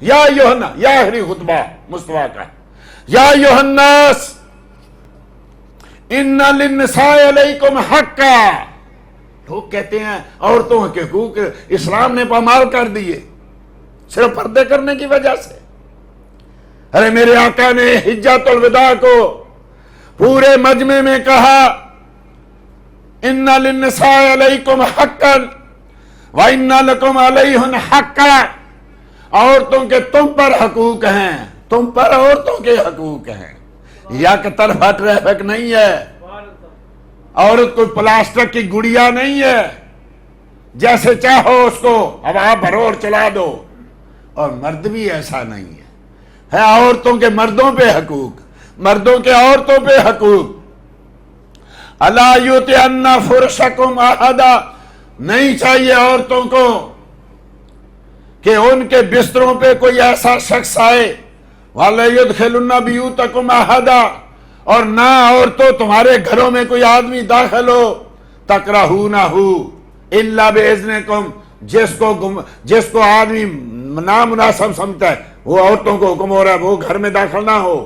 یا ایوہنا، یا آخری خطبہ مصطفیٰ کا، یا ایوہ الناس ان للنساء علیکم حقا. لوگ کہتے ہیں عورتوں کے حقوق اسلام نے پامال کر دیے صرف پردے کرنے کی وجہ سے. ارے میرے آقا نے حجۃ الوداع کو پورے مجمع میں کہا ان للنساء علیکم حقا وان لکم علیہن حقا. عورتوں کے تم پر حقوق ہیں، تم پر عورتوں کے حقوق ہیں. یک طرفہ ٹریفک نہیں ہے. عورت کوئی پلاسٹک کی گڑیا نہیں ہے جیسے چاہو اس کو ہوا بھرو اور چلا دو. اور مرد بھی ایسا نہیں ہے عورتوں کے مردوں پہ حقوق، مردوں کے عورتوں پہ حقوق. الا یطعن فرشکم احدا. نہیں چاہیے عورتوں کو کہ ان کے بستروں پہ کوئی ایسا شخص آئے. وَلَا يُدْخِلُنَّ بِيُوتَكُمْ أَحَدًا. اور نہ عورتوں تمہارے گھروں میں کوئی آدمی داخل ہو تَكْرَهُونَهُ إِلَّا بِإِذْنِكُمْ. جس کو آدمی نامناسب سمجھتا ہے وہ عورتوں کو حکم ہو رہا ہے وہ گھر میں داخل نہ ہو.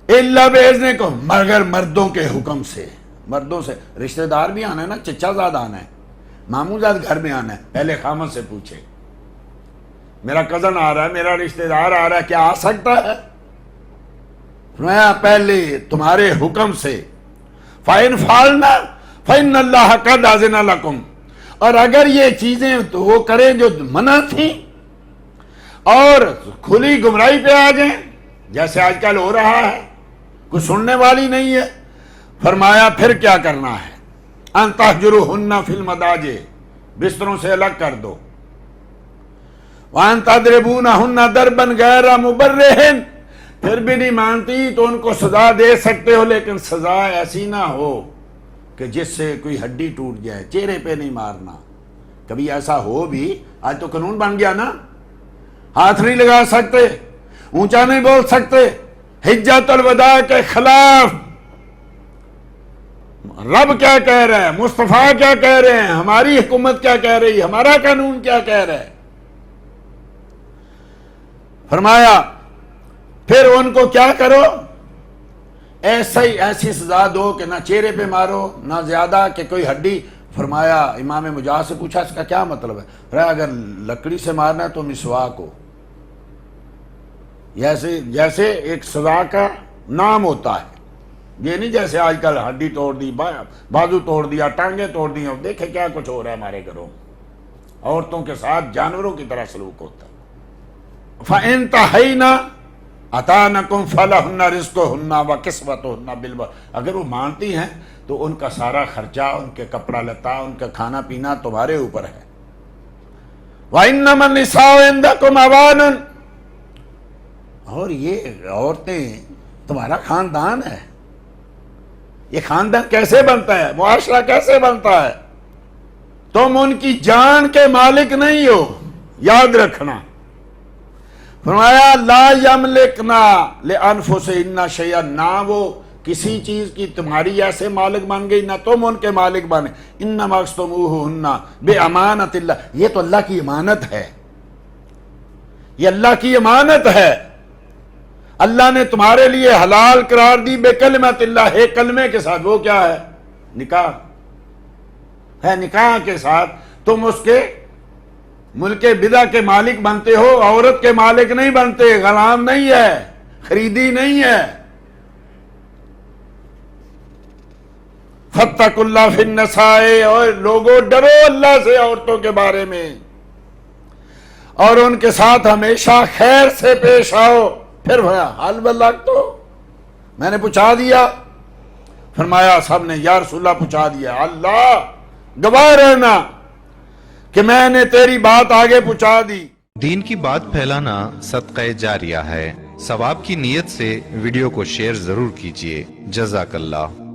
إِلَّا بِإِذْنِكُمْ. مگر مردوں کے حکم سے. مردوں سے رشتہ دار بھی آنا ہے نا، چچا زاد آنا ہے، ماموں زاد گھر میں آنا ہے، پہلے خامد سے پوچھے میرا کزن آ رہا ہے، میرا رشتہ دار آ رہا ہے، کیا آ سکتا ہے؟ فرمایا پہلے تمہارے حکم سے. فَإِنْ فَعَلْنَا فَإِنَّ اللَّهَ قَدْ أَذِنَ لَكُمْ. اور اگر یہ چیزیں تو وہ کریں جو منع تھیں اور کھلی گمراہی پہ آ جائیں جیسے آج کل ہو رہا ہے، کوئی سننے والی نہیں ہے. فرمایا پھر کیا کرنا ہے؟ ان تہجروہن فی المضاجع. بستروں سے الگ کر دو. وان تضربونہن ضربا غیر مبرح. پھر بھی نہیں مانتی تو ان کو سزا دے سکتے ہو لیکن سزا ایسی نہ ہو کہ جس سے کوئی ہڈی ٹوٹ جائے. چہرے پہ نہیں مارنا. کبھی ایسا ہو بھی، آج تو قانون بن گیا نا، ہاتھ نہیں لگا سکتے، اونچا نہیں بول سکتے. حجۃ الوداع کے خلاف رب کیا کہہ رہا ہے، مصطفیٰ کیا کہہ رہے ہیں، ہماری حکومت کیا کہہ رہی ہے، ہمارا قانون کیا کہہ رہا ہے. فرمایا پھر ان کو کیا کرو، ایسی سزا دو کہ نہ چہرے پہ مارو نہ زیادہ کہ کوئی ہڈی. فرمایا امام مجاہد سے پوچھا اس کا کیا مطلب ہے؟ فرمایا اگر لکڑی سے مارنا ہے تو مسواک کو، جیسے ایک سزا کا نام ہوتا ہے. یہ نہیں جیسے آج کل ہڈی توڑ دی، بازو توڑ دیا، ٹانگیں توڑ دی. دیکھیں کیا کچھ ہو رہا ہے ہمارے گھروں. عورتوں کے ساتھ جانوروں کی طرح سلوک ہوتا ہے. فَإِن تَحَيْنَا أَتَانَكُمْ فَلَهُنَّ رِزْقُهُنَّ وَكِسْوَتُهُنَّ بِالْمَعْرُوفِ. اگر وہ مانتی ہیں تو ان کا سارا خرچہ، ان کے کپڑا لتا، ان کا کھانا پینا تمہارے اوپر ہے. وَإِنَّمَا النِّسَاءُ عِندَكُمْ عَوَانٌ. اور یہ عورتیں تمہارا خاندان ہے. یہ خاندان کیسے بنتا ہے، معاشرہ کیسے بنتا ہے؟ تم ان کی جان کے مالک نہیں ہو، یاد رکھنا. فرمایا لا یملکنا لانفسہن شیئا. نہ وہ کسی چیز کی تمہاری ایسے مالک بن گئی نہ تم ان کے مالک بنے. انما اخذتموہن بامانۃ اللہ. یہ تو اللہ کی امانت ہے، یہ اللہ کی امانت ہے. اللہ نے تمہارے لیے حلال قرار دی بکلمۃ اللہ. ایک کلمے کے ساتھ. وہ کیا ہے؟ نکاح ہے. نکاح کے ساتھ تم اس کے ملک بدع کے مالک بنتے ہو، عورت کے مالک نہیں بنتے. غلام نہیں ہے، خریدی نہیں ہے. فاتقوا اللہ فی النساء. اور لوگوں ڈرو اللہ سے عورتوں کے بارے میں اور ان کے ساتھ ہمیشہ خیر سے پیش آؤ. پھر حل بلغ تو میں نے پہنچا دیا. فرمایا سب نے یا رسول اللہ پہنچا دیا. اللہ گواہ رہنا کہ میں نے تیری بات آگے پہنچا دی. دین کی بات پھیلانا صدقہ جاریہ ہے. ثواب کی نیت سے ویڈیو کو شیئر ضرور کیجیے. جزاک اللہ.